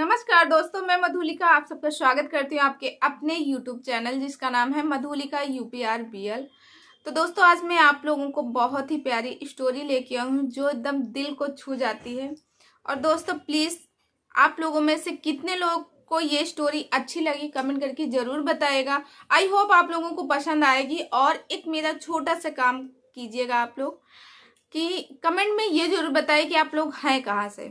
नमस्कार दोस्तों, मैं मधुलिका आप सबका स्वागत करती हूँ आपके अपने YouTube चैनल जिसका नाम है मधुलिका UPRBL। तो दोस्तों आज मैं आप लोगों को बहुत ही प्यारी स्टोरी लेके आई हूँ जो एकदम दिल को छू जाती है। और दोस्तों प्लीज़ आप लोगों में से कितने लोग को ये स्टोरी अच्छी लगी कमेंट करके ज़रूर बताइएगा। आई होप आप लोगों को पसंद आएगी। और एक मेरा छोटा सा काम कीजिएगा आप लोग कि कमेंट में ये ज़रूर बताइए कि आप लोग हैं कहाँ से,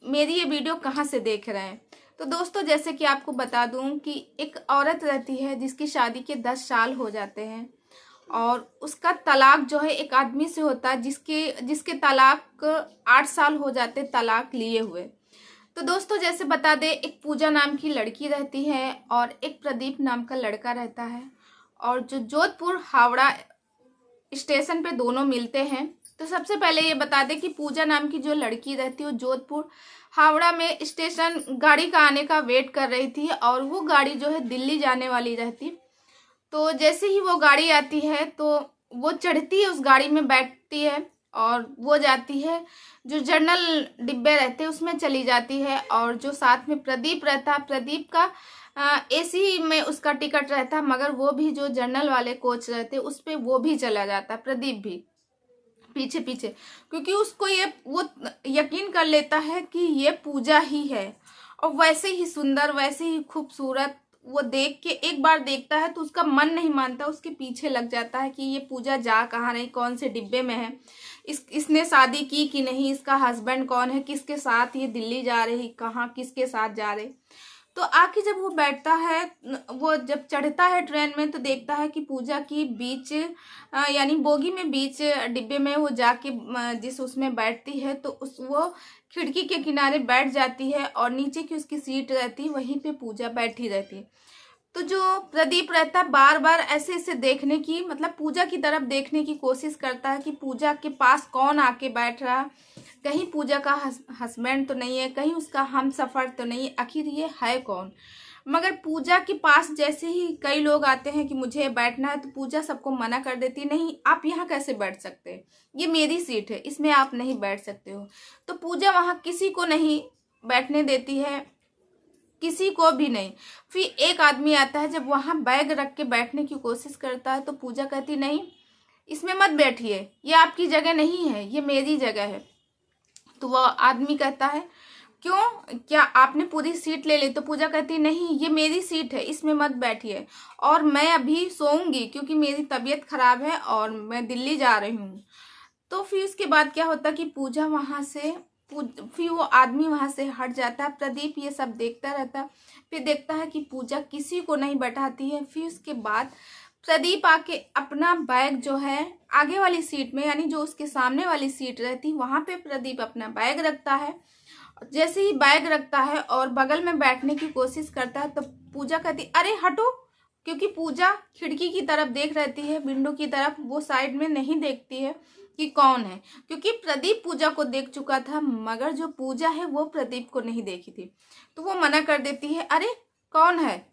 मेरी ये वीडियो कहाँ से देख रहे हैं। तो दोस्तों जैसे कि आपको बता दूं कि एक औरत रहती है जिसकी शादी के 10 साल हो जाते हैं और उसका तलाक जो है एक आदमी से होता है जिसके तलाक 8 साल हो जाते तलाक लिए हुए। तो दोस्तों जैसे बता दें, एक पूजा नाम की लड़की रहती है और एक प्रदीप नाम का लड़का रहता है और जो जोधपुर हावड़ा स्टेशन पे दोनों मिलते हैं। तो सबसे पहले ये बता दें कि पूजा नाम की जो लड़की रहती है वो जोधपुर हावड़ा में स्टेशन गाड़ी का आने का वेट कर रही थी और वो गाड़ी जो है दिल्ली जाने वाली रहती। तो जैसे ही वो गाड़ी आती है तो वो चढ़ती है, उस गाड़ी में बैठती है और वो जाती है जो जनरल डिब्बे रहते हैं उसमें चली जाती है। और जो साथ में प्रदीप रहता है, प्रदीप का एसी में उसका टिकट रहता है, मगर वो भी जो जनरल वाले कोच रहते उस पर वो भी चला जाता है, प्रदीप भी पीछे पीछे, क्योंकि उसको वो यकीन कर लेता है कि ये पूजा ही है। और वैसे ही सुंदर, वैसे ही खूबसूरत वो देख के एक बार देखता है तो उसका मन नहीं मानता, उसके पीछे लग जाता है कि ये पूजा जा कहाँ रही, कौन से डिब्बे में है, इसने शादी की कि नहीं, इसका हस्बैंड कौन है, किसके साथ ये दिल्ली जा रही, कहाँ किसके साथ जा रही। तो आखिर जब वो बैठता है, वो जब चढ़ता है ट्रेन में तो देखता है कि पूजा की बीच यानी बोगी में बीच डिब्बे में वो जाके जिस उसमें बैठती है तो वो खिड़की के किनारे बैठ जाती है और नीचे की उसकी सीट रहती है, वहीं पे पूजा बैठी रहती है। तो जो प्रदीप रहता है बार बार ऐसे ऐसे देखने की, मतलब पूजा की तरफ देखने की कोशिश करता है कि पूजा के पास कौन आके बैठ रहा, कहीं पूजा का हस्बैंड तो नहीं है, कहीं उसका हमसफर तो नहीं है, आखिर ये है कौन। मगर पूजा के पास जैसे ही कई लोग आते हैं कि मुझे बैठना है तो पूजा सबको मना कर देती, नहीं आप यहाँ कैसे बैठ सकते हैं, ये मेरी सीट है, इसमें आप नहीं बैठ सकते हो। तो पूजा वहाँ किसी को नहीं बैठने देती है, किसी को भी नहीं। फिर एक आदमी आता है, जब वहाँ बैग रख के बैठने की कोशिश करता है तो पूजा कहती नहीं इसमें मत बैठिए, ये आपकी जगह नहीं है, ये मेरी जगह है। तो वह आदमी कहता है क्यों, क्या आपने पूरी सीट ले ली। तो पूजा कहती नहीं ये मेरी सीट है, इसमें मत बैठिए और मैं अभी सोऊंगी क्योंकि मेरी तबीयत खराब है और मैं दिल्ली जा रही हूँ। तो फिर उसके बाद क्या होता कि पूजा वहाँ से फिर वो आदमी वहाँ से हट जाता है। प्रदीप ये सब देखता रहता है, फिर देखता है कि पूजा किसी को नहीं बैठाती है। फिर उसके बाद प्रदीप आके अपना बैग जो है आगे वाली सीट में, यानी जो उसके सामने वाली सीट रहती वहाँ पे प्रदीप अपना बैग रखता है। जैसे ही बैग रखता है और बगल में बैठने की कोशिश करता है तो पूजा कहती अरे हटो, क्योंकि पूजा खिड़की की तरफ देख रहती है, विंडो की तरफ, वो साइड में नहीं देखती है कि कौन है, क्योंकि प्रदीप पूजा को देख चुका था मगर जो पूजा है वो प्रदीप को नहीं देखी थी। तो वो मना कर देती है, अरे कौन है,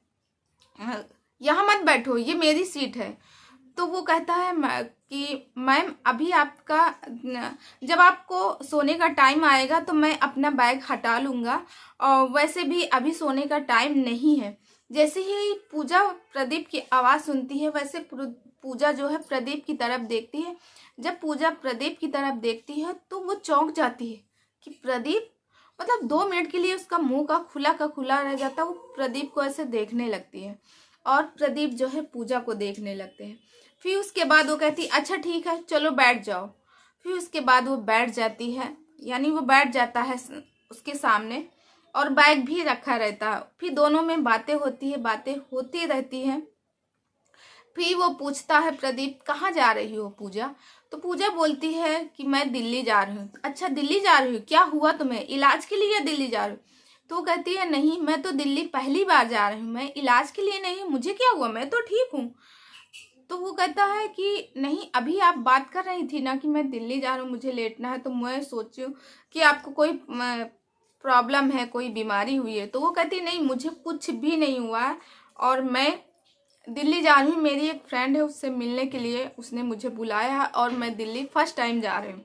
यहाँ मत बैठो, ये मेरी सीट है। तो वो कहता है कि मैम अभी आपका, जब आपको सोने का टाइम आएगा तो मैं अपना बैग हटा लूँगा और वैसे भी अभी सोने का टाइम नहीं है। जैसे ही पूजा प्रदीप की आवाज़ सुनती है वैसे पूजा जो है प्रदीप की तरफ देखती है। जब पूजा प्रदीप की तरफ देखती है तो वो चौंक जाती है कि प्रदीप, मतलब 2 मिनट के लिए उसका मुंह का खुला रह जाता है, वो प्रदीप को ऐसे देखने लगती है और प्रदीप जो है पूजा को देखने लगते हैं। फिर उसके बाद वो कहती अच्छा ठीक है चलो बैठ जाओ। फिर उसके बाद वो बैठ जाती है, यानी वो बैठ जाता है उसके सामने और बैग भी रखा रहता है। फिर दोनों में बातें होती है, बातें होती रहती हैं। फिर वो पूछता है प्रदीप कहाँ जा रही हो पूजा। तो पूजा बोलती है कि मैं दिल्ली जा रही हूँ। अच्छा दिल्ली जा रही हूँ, क्या हुआ तुम्हें, इलाज के लिए दिल्ली जा रही हूँ। तो वो कहती है नहीं मैं तो दिल्ली पहली बार जा रही हूँ, मैं इलाज के लिए नहीं, मुझे क्या हुआ, मैं तो ठीक हूँ। तो वो कहता है कि नहीं अभी आप बात कर रही थी ना कि मैं दिल्ली जा रहा हूँ, मुझे लेटना है, तो मैं सोचूं कि आपको कोई प्रॉब्लम है, कोई बीमारी हुई है। तो वो कहती नहीं मुझे कुछ भी नहीं हुआ है और मैं दिल्ली जा रही हूँ, मेरी एक फ्रेंड है उससे मिलने के लिए उसने मुझे बुलाया है और मैं दिल्ली फर्स्ट टाइम जा रही हूँ।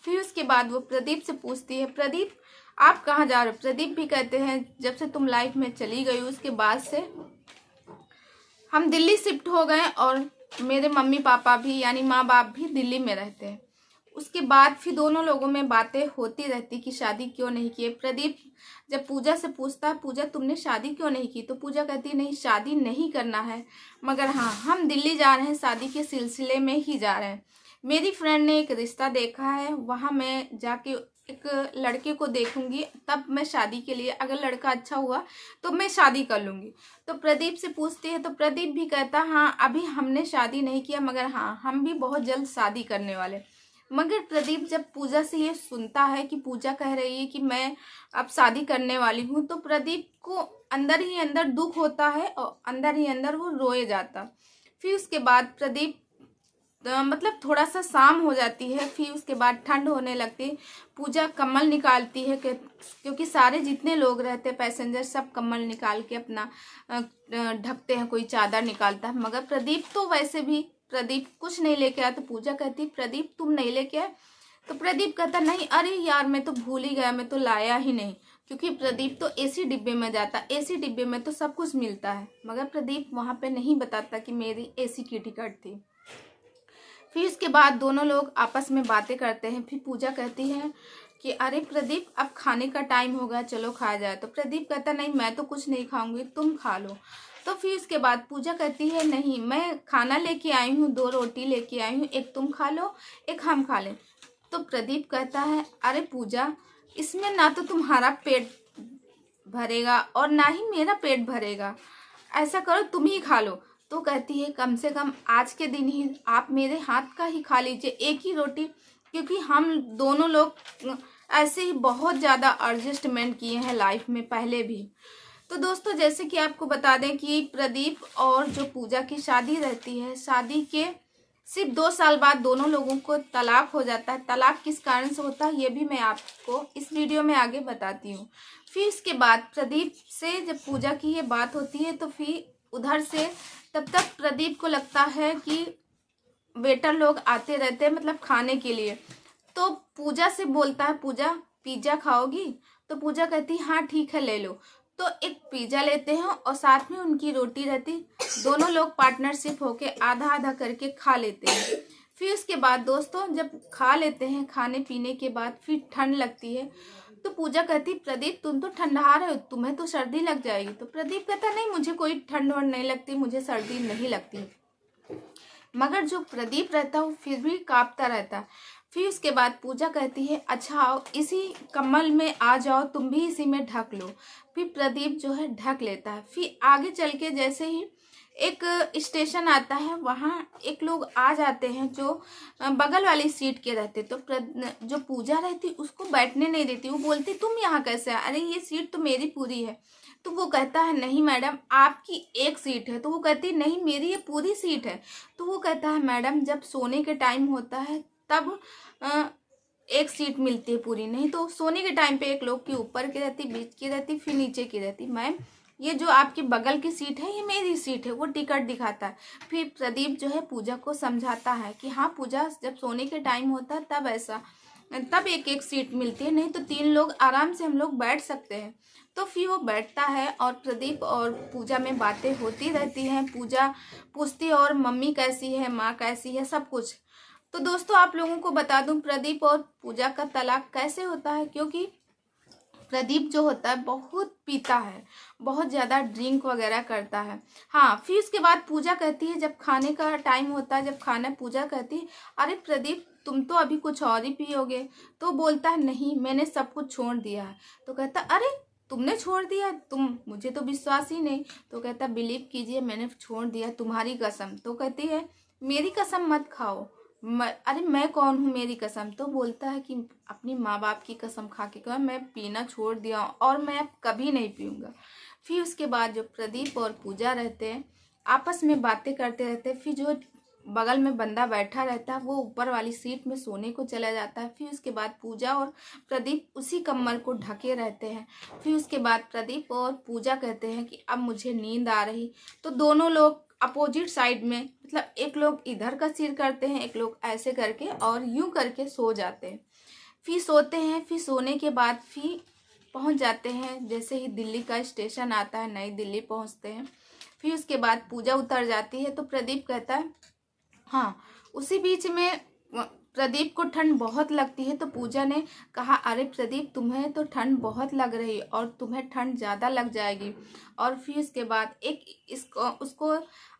फिर उसके बाद वो प्रदीप से पूछती है प्रदीप आप कहाँ जा रहे हो? प्रदीप भी कहते हैं जब से तुम लाइफ में चली गई उसके बाद से हम दिल्ली शिफ्ट हो गए और मेरे मम्मी पापा भी यानी माँ बाप भी दिल्ली में रहते हैं। उसके बाद फिर दोनों लोगों में बातें होती रहती कि शादी क्यों नहीं की। प्रदीप जब पूजा से पूछता है पूजा तुमने शादी क्यों नहीं की, तो पूजा कहती नहीं शादी नहीं करना है, मगर हाँ हम दिल्ली जा रहे हैं, शादी के सिलसिले में ही जा रहे हैं। मेरी फ्रेंड ने एक रिश्ता देखा है, वहाँ मैं जाके एक लड़के को देखूंगी, तब मैं शादी के लिए, अगर लड़का अच्छा हुआ तो मैं शादी कर लूंगी। तो प्रदीप से पूछती है तो प्रदीप भी कहता हाँ अभी हमने शादी नहीं किया, मगर हाँ हम भी बहुत जल्द शादी करने वाले। मगर प्रदीप जब पूजा से ये सुनता है कि पूजा कह रही है कि मैं अब शादी करने वाली हूँ, तो प्रदीप को अंदर ही अंदर दुख होता है और अंदर ही अंदर वो रोए जाता। फिर उसके बाद प्रदीप मतलब थोड़ा सा शाम हो जाती है, फिर उसके बाद ठंड होने लगती। पूजा कम्बल निकालती है क्योंकि सारे जितने लोग रहते हैं पैसेंजर सब कम्बल निकाल के अपना ढकते हैं, कोई चादर निकालता है, मगर प्रदीप तो वैसे भी प्रदीप कुछ नहीं लेके आया। तो पूजा कहती प्रदीप तुम नहीं लेके आए, तो प्रदीप कहता नहीं अरे यार मैं तो भूल ही गया, मैं तो लाया ही नहीं, क्योंकि प्रदीप तो एसी डिब्बे में जाता, एसी डिब्बे में तो सब कुछ मिलता है, मगर प्रदीप वहाँ पे नहीं बताता कि मेरी एसी की टिकट थी। फिर इसके बाद दोनों लोग आपस में बातें करते हैं। फिर पूजा कहती है कि अरे प्रदीप अब खाने का टाइम हो गया, चलो खाया जाए। तो प्रदीप कहता नहीं मैं तो कुछ नहीं खाऊंगी, तुम खा लो। तो फिर इसके बाद पूजा कहती है नहीं मैं खाना लेके आई हूँ, 2 रोटी लेके आई हूँ, एक तुम खा लो एक हम खा लें। तो प्रदीप कहता है अरे पूजा इसमें ना तो तुम्हारा पेट भरेगा और ना ही मेरा पेट भरेगा, ऐसा करो तुम ही खा लो। तो कहती है कम से कम आज के दिन ही आप मेरे हाथ का ही खा लीजिए, एक ही रोटी, क्योंकि हम दोनों लोग ऐसे ही बहुत ज़्यादा एडजस्टमेंट किए हैं लाइफ में पहले भी। तो दोस्तों जैसे कि आपको बता दें कि प्रदीप और जो पूजा की शादी रहती है, शादी के सिर्फ 2 साल बाद दोनों लोगों को तलाक हो जाता है। तलाक किस कारण से होता है ये भी मैं आपको इस वीडियो में आगे बताती हूँ। फिर इसके बाद प्रदीप से जब पूजा की ये बात होती है तो फिर उधर से तब तक प्रदीप को लगता है कि वेटर लोग आते रहते हैं मतलब खाने के लिए। तो पूजा से बोलता है पूजा पिज्ज़ा खाओगी? तो पूजा कहती हाँ ठीक है ले लो। तो एक पिज्ज़ा लेते हैं और साथ में उनकी रोटी रहती, दोनों लोग पार्टनरशिप होके आधा आधा करके खा लेते हैं। फिर उसके बाद दोस्तों जब खा लेते हैं, खाने पीने के बाद फिर ठंड लगती है। तो पूजा कहती प्रदीप तुम तो ठंडा रहे हो, तुम्हें तो सर्दी लग जाएगी। तो प्रदीप कहता नहीं मुझे कोई ठंड वंड नहीं लगती, मुझे सर्दी नहीं लगती। मगर जो प्रदीप रहता है फिर भी कांपता रहता है। फिर उसके बाद पूजा कहती है अच्छा आओ इसी कम्बल में आ जाओ, तुम भी इसी में ढक लो। फिर प्रदीप जो है ढक लेता है। फिर आगे चल के जैसे ही एक स्टेशन आता है, वहाँ एक लोग आ जाते हैं जो बगल वाली सीट के रहते। तो जो पूजा रहती उसको बैठने नहीं देती, वो बोलती तुम यहाँ कैसे? अरे ये सीट तो मेरी पूरी है। तो वो कहता है नहीं मैडम आपकी एक सीट है। तो वो कहती नहीं मेरी ये पूरी सीट है। तो वो कहता है मैडम जब सोने के टाइम होता है तब एक सीट मिलती है पूरी, नहीं तो सोने के टाइम पे एक लोग की ऊपर की रहती, बीच की रहती, फिर नीचे की रहती। मैम ये जो आपके बगल की सीट है ये मेरी सीट है, वो टिकट दिखाता है। फिर प्रदीप जो है पूजा को समझाता है कि हाँ पूजा जब सोने के टाइम होता है तब ऐसा, तब एक एक सीट मिलती है, नहीं तो 3 लोग आराम से हम लोग बैठ सकते हैं। तो फिर वो बैठता है और प्रदीप और पूजा में बातें होती रहती हैं। पूजा पूछती है और मम्मी कैसी है, माँ कैसी है, सब कुछ। तो दोस्तों आप लोगों को बता दूं प्रदीप और पूजा का तलाक कैसे होता है, क्योंकि प्रदीप जो होता है बहुत पीता है, बहुत ज़्यादा ड्रिंक वगैरह करता है। हाँ फिर उसके बाद पूजा कहती है जब खाने का टाइम होता है, जब खाना, पूजा कहती है अरे प्रदीप तुम तो अभी कुछ और ही पियोगे। तो बोलता है नहीं मैंने सब कुछ छोड़ दिया है। तो कहता अरे तुमने छोड़ दिया? तुम, मुझे तो विश्वास ही नहीं। तो कहता बिलीव कीजिए मैंने छोड़ दिया, तुम्हारी कसम। तो कहती है मेरी कसम मत खाओ। अरे मैं कौन हूँ मेरी कसम? तो बोलता है कि अपनी माँ बाप की कसम खा के कहा मैं पीना छोड़ दिया और मैं अब कभी नहीं पीऊँगा। फिर उसके बाद जो प्रदीप और पूजा रहते हैं आपस में बातें करते रहते हैं। फिर जो बगल में बंदा बैठा रहता है वो ऊपर वाली सीट में सोने को चला जाता है। फिर उसके बाद पूजा और प्रदीप उसी कम्बल को ढके रहते हैं। फिर उसके बाद प्रदीप और पूजा कहते हैं कि अब मुझे नींद आ रही। तो दोनों लोग अपोजिट साइड में, मतलब एक लोग इधर का सिर करते हैं, एक लोग ऐसे करके और यूं करके सो जाते हैं। फिर सोते हैं। फिर सोने के बाद फिर पहुंच जाते हैं। जैसे ही दिल्ली का स्टेशन आता है, नई दिल्ली पहुंचते हैं। फिर उसके बाद पूजा उतर जाती है तो प्रदीप कहता है, हाँ, उसी बीच में प्रदीप को ठंड बहुत लगती है। तो पूजा ने कहा, अरे प्रदीप, तुम्हें तो ठंड बहुत लग रही और तुम्हें ठंड ज़्यादा लग जाएगी। और फिर उसके बाद उसको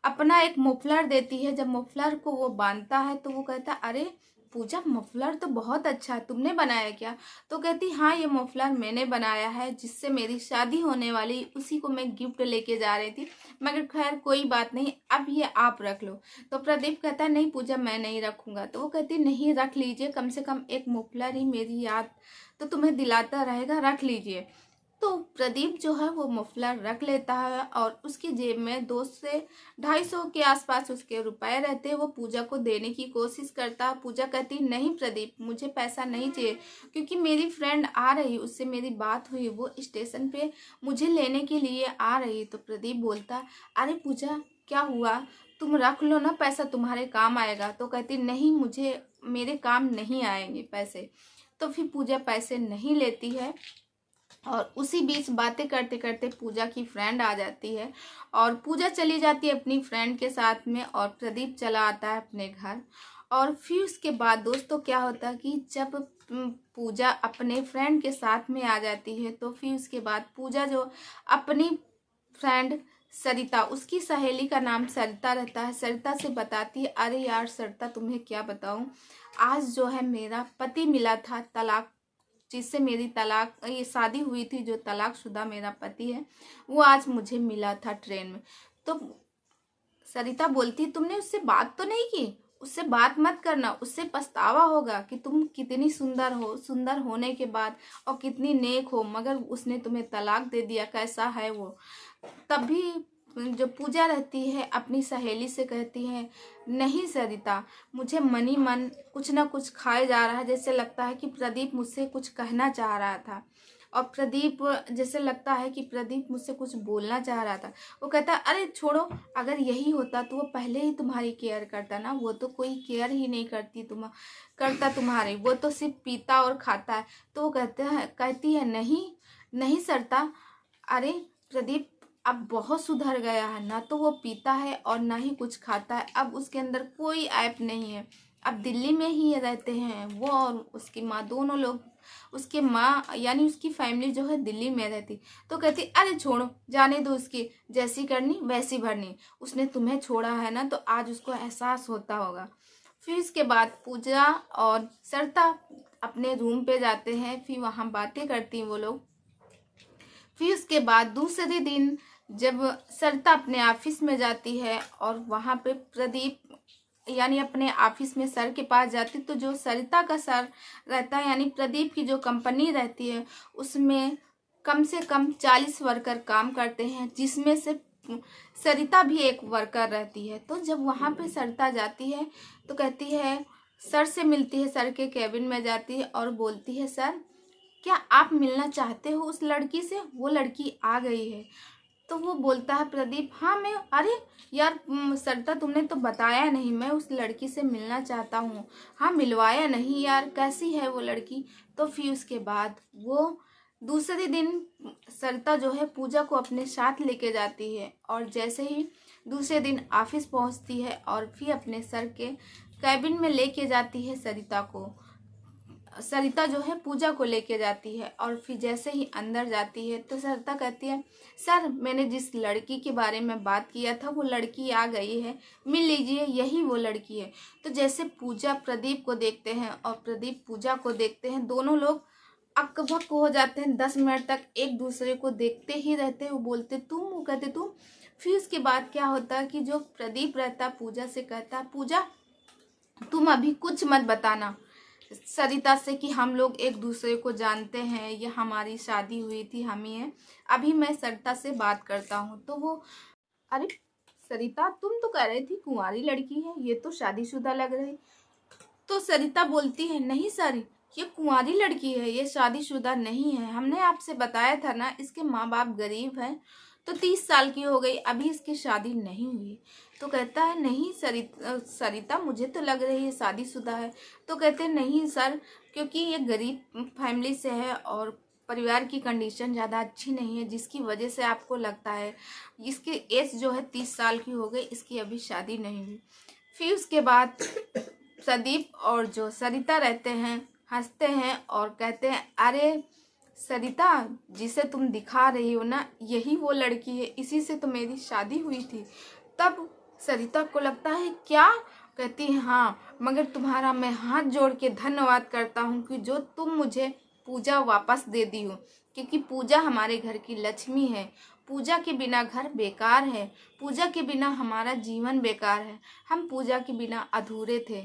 अपना एक मफलर देती है। जब मफलर को वो बांधता है तो वो कहता, अरे पूजा, मफलर तो बहुत अच्छा है, तुमने बनाया क्या? तो कहती, हाँ, ये मफलर मैंने बनाया है, जिससे मेरी शादी होने वाली, उसी को मैं गिफ्ट लेके जा रही थी, मगर खैर कोई बात नहीं, अब ये आप रख लो। तो प्रदीप कहता है, नहीं पूजा, मैं नहीं रखूंगा। तो वो कहती, नहीं, रख लीजिए, कम से कम एक मफलर ही मेरी याद तो तुम्हें दिलाता रहेगा, रख लीजिए। तो प्रदीप जो है वो मफलर रख लेता है और उसकी जेब में 2 से 250 के आसपास उसके रुपए रहते हैं। वो पूजा को देने की कोशिश करता है। पूजा कहती, नहीं प्रदीप, मुझे पैसा नहीं चाहिए, क्योंकि मेरी फ्रेंड आ रही, उससे मेरी बात हुई, वो स्टेशन पे मुझे लेने के लिए आ रही। तो प्रदीप बोलता, अरे पूजा, क्या हुआ, तुम रख लो ना, पैसा तुम्हारे काम आएगा। तो कहती, नहीं, मुझे मेरे काम नहीं आएंगे पैसे। तो फिर पूजा पैसे नहीं लेती है। और उसी बीच बातें करते करते पूजा की फ्रेंड आ जाती है और पूजा चली जाती है अपनी फ्रेंड के साथ में और प्रदीप चला आता है अपने घर। और फिर उसके बाद दोस्तों क्या होता है कि जब पूजा अपने फ्रेंड के साथ में आ जाती है तो फिर उसके बाद पूजा जो अपनी फ्रेंड सरिता, उसकी सहेली का नाम सरिता रहता है, सरिता से बताती है, अरे यार सरिता, तुम्हें क्या बताऊं, आज जो है मेरा पति मिला था, तलाक, जिससे मेरी तलाक, ये शादी हुई थी, जो तलाकशुदा मेरा पति है, वो आज मुझे मिला था ट्रेन में। तो सरिता बोलती, तुमने उससे बात तो नहीं की? उससे बात मत करना, उससे पछतावा होगा कि तुम कितनी सुंदर हो, सुंदर होने के बाद, और कितनी नेक हो, मगर उसने तुम्हें तलाक दे दिया, कैसा है वो। तभी जो पूजा रहती है अपनी सहेली से कहती है, नहीं सरिता, मुझे मनी मन कुछ ना कुछ खाए जा रहा है, जैसे लगता है कि प्रदीप मुझसे कुछ कहना चाह रहा था, और प्रदीप, जैसे लगता है कि प्रदीप मुझसे कुछ बोलना चाह रहा था। वो कहता, अरे छोड़ो, अगर यही होता तो वो पहले ही तुम्हारी केयर करता ना, वो तो कोई केयर ही नहीं करता तुम्हारी, वो तो सिर्फ पीता और खाता है। तो वो कहती है, नहीं नहीं सरिता, अरे प्रदीप अब बहुत सुधर गया है, ना तो वो पीता है और ना ही कुछ खाता है, अब उसके अंदर कोई ऐप नहीं है, अब दिल्ली में ही रहते हैं वो और उसकी माँ, दोनों लोग, उसके माँ यानी उसकी फैमिली जो है दिल्ली में रहती। तो कहती, अरे छोड़ो, जाने दो, उसकी जैसी करनी वैसी भरनी, उसने तुम्हें छोड़ा है ना, तो आज उसको एहसास होता होगा। फिर इसके बाद पूजा और सरिता अपने रूम पे जाते हैं, फिर वहाँ बातें करती हैं वो लोग। फिर उसके बाद दूसरे दिन जब सरिता अपने ऑफिस में जाती है और वहाँ पे प्रदीप यानी अपने ऑफिस में सर के पास जाती, तो जो सरिता का सर रहता है यानी प्रदीप की जो कंपनी रहती है उसमें कम से कम 40 वर्कर काम करते हैं, जिसमें से सरिता भी एक वर्कर रहती है। तो जब वहाँ पे सरिता जाती है तो कहती है, सर से मिलती है, सर के केबिन में जाती है और बोलती है, सर क्या आप मिलना चाहते हो उस लड़की से, वो लड़की आ गई है। तो वो बोलता है प्रदीप, हाँ मैं, अरे यार सरिता, तुमने तो बताया नहीं, मैं उस लड़की से मिलना चाहता हूँ। हाँ, मिलवाया नहीं यार, कैसी है वो लड़की। तो फिर उसके बाद वो दूसरे दिन सरिता जो है पूजा को अपने साथ लेके जाती है और जैसे ही दूसरे दिन ऑफिस पहुँचती है और फिर अपने सर के कैबिन में लेके जाती है सरिता को, सरिता जो है पूजा को लेके जाती है। और फिर जैसे ही अंदर जाती है तो सरिता कहती है, सर मैंने जिस लड़की के बारे में बात किया था वो लड़की आ गई है, मिल लीजिए, यही वो लड़की है। तो जैसे पूजा प्रदीप को देखते हैं और प्रदीप पूजा को देखते हैं, दोनों लोग अकबक हो जाते हैं, 10 मिनट तक एक दूसरे को देखते ही रहते हैं। वो बोलते तुम, वो कहते तुम। फिर उसके बाद क्या होता है कि जो प्रदीप रहता पूजा से कहता, पूजा तुम अभी कुछ मत बताना सरिता से कि हम लोग एक दूसरे को जानते हैं, ये हमारी शादी हुई थी, हम ही हैं, अभी मैं सरिता से बात करता हूँ। तो वो, अरे सरिता, तुम तो कह रही थी कुंवारी लड़की है, ये तो शादीशुदा लग रही। तो सरिता बोलती है, नहीं सर, ये कुंवारी लड़की है, ये शादीशुदा नहीं है, हमने आपसे बताया था ना, इसके माँ बाप गरीब हैं, तो 30 साल की हो गई, अभी इसकी शादी नहीं हुई। तो कहता है, नहीं सरिता, मुझे तो लग रही है शादीशुदा है। तो कहते हैं, नहीं सर, क्योंकि ये गरीब फैमिली से है और परिवार की कंडीशन ज़्यादा अच्छी नहीं है, जिसकी वजह से आपको लगता है इसकी एज जो है 30 साल की हो गई, इसकी अभी शादी नहीं हुई। फिर उसके बाद प्रदीप और जो सरिता रहते हैं हंसते हैं और कहते हैं, अरे सरिता, जिसे तुम दिखा रही हो ना, यही वो लड़की है, इसी से तो मेरी शादी हुई थी। तब सरिता को लगता है, क्या? कहती है, हाँ, मगर तुम्हारा मैं हाथ जोड़ के धन्यवाद करता हूँ कि जो तुम मुझे पूजा वापस दे दी हो, क्योंकि पूजा हमारे घर की लक्ष्मी है। पूजा के बिना घर बेकार है, पूजा के बिना हमारा जीवन बेकार है। हम पूजा के बिना अधूरे थे।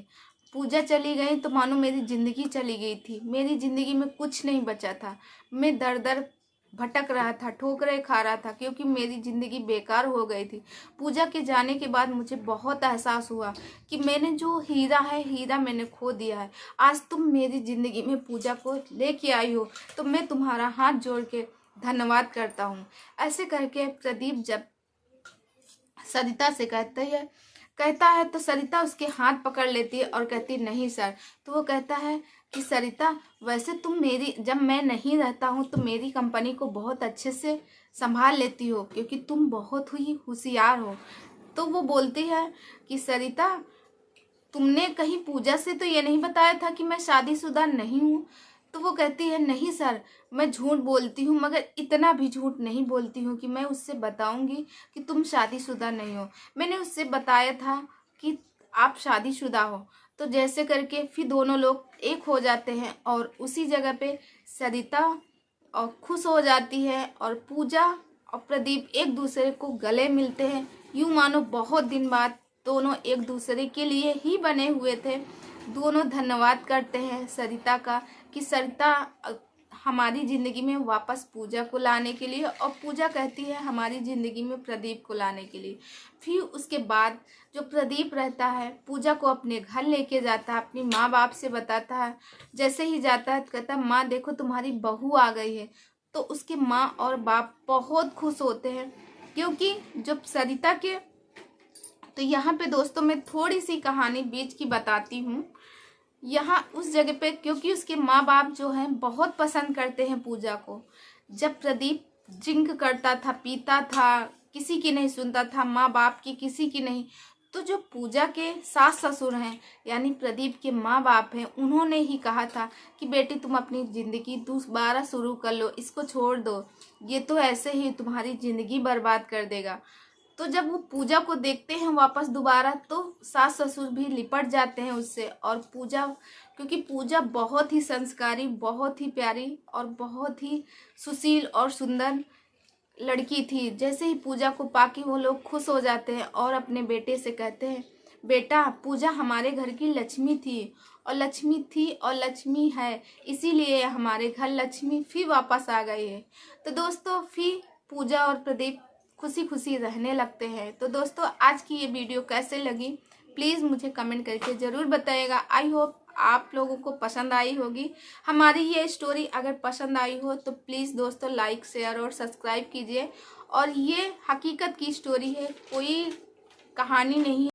पूजा चली गई तो मानो मेरी ज़िंदगी चली गई थी। मेरी ज़िंदगी में कुछ नहीं बचा था। मैं दर दर भटक रहा था, ठोकरें खा रहा था, क्योंकि मेरी ज़िंदगी बेकार हो गई थी। पूजा के जाने के बाद मुझे बहुत एहसास हुआ कि मैंने जो हीरा है, हीरा मैंने खो दिया है। आज तुम मेरी ज़िंदगी में पूजा को लेके आई हो, तो मैं तुम्हारा हाथ जोड़ के धन्यवाद करता हूँ। ऐसे करके प्रदीप जब सरिता से कहता है तो सरिता उसके हाथ पकड़ लेती है और कहती है, नहीं सर। तो वो कहता है कि सरिता, वैसे तुम मेरी, जब मैं नहीं रहता हूँ तो मेरी कंपनी को बहुत अच्छे से संभाल लेती हो, क्योंकि तुम बहुत ही होशियार हो। तो वो बोलती है कि सरिता, तुमने कहीं पूजा से तो ये नहीं बताया था कि मैं शादीशुदा नहीं हूँ? तो वो कहती है, नहीं सर, मैं झूठ बोलती हूँ, मगर इतना भी झूठ नहीं बोलती हूँ कि मैं उससे बताऊंगी कि तुम शादीशुदा नहीं हो। मैंने उससे बताया था कि आप शादीशुदा हो। तो जैसे करके फिर दोनों लोग एक हो जाते हैं और उसी जगह पे सरिता और खुश हो जाती है और पूजा और प्रदीप एक दूसरे को गले मिलते हैं। यूं मानो बहुत दिन बाद दोनों एक दूसरे के लिए ही बने हुए थे। दोनों धन्यवाद करते हैं सरिता का कि सरिता हमारी ज़िंदगी में वापस पूजा को लाने के लिए, और पूजा कहती है हमारी ज़िंदगी में प्रदीप को लाने के लिए। फिर उसके बाद जो प्रदीप रहता है पूजा को अपने घर लेके जाता है, अपनी माँ बाप से बताता है। जैसे ही जाता है तो कहता है, माँ देखो तुम्हारी बहू आ गई है। तो उसके माँ और बाप बहुत खुश होते हैं, क्योंकि जब सरिता के, तो यहाँ पे दोस्तों मैं थोड़ी सी कहानी बीच की बताती हूँ। यहाँ उस जगह पे, क्योंकि उसके माँ बाप जो हैं बहुत पसंद करते हैं पूजा को। जब प्रदीप ड्रिंक करता था, पीता था, किसी की नहीं सुनता था, माँ बाप की किसी की नहीं, तो जो पूजा के सास ससुर हैं यानी प्रदीप के माँ बाप हैं, उन्होंने ही कहा था कि बेटी तुम अपनी ज़िंदगी दोबारा शुरू कर लो, इसको छोड़ दो, ये तो ऐसे ही तुम्हारी ज़िंदगी बर्बाद कर देगा। तो जब वो पूजा को देखते हैं वापस दोबारा, तो सास ससुर भी लिपट जाते हैं उससे। और पूजा, क्योंकि पूजा बहुत ही संस्कारी, बहुत ही प्यारी और बहुत ही सुशील और सुंदर लड़की थी। जैसे ही पूजा को पाके वो लोग खुश हो जाते हैं और अपने बेटे से कहते हैं, बेटा पूजा हमारे घर की लक्ष्मी थी और लक्ष्मी है, इसीलिए हमारे घर लक्ष्मी फिर वापस आ गई है। तो दोस्तों फिर पूजा और प्रदीप खुशी खुशी रहने लगते हैं। तो दोस्तों आज की ये वीडियो कैसे लगी प्लीज़ मुझे कमेंट करके ज़रूर बताइएगा। आई होप आप लोगों को पसंद आई होगी हमारी ये स्टोरी। अगर पसंद आई हो तो प्लीज़ दोस्तों लाइक शेयर और सब्सक्राइब कीजिए। और ये हकीकत की स्टोरी है, कोई कहानी नहीं है।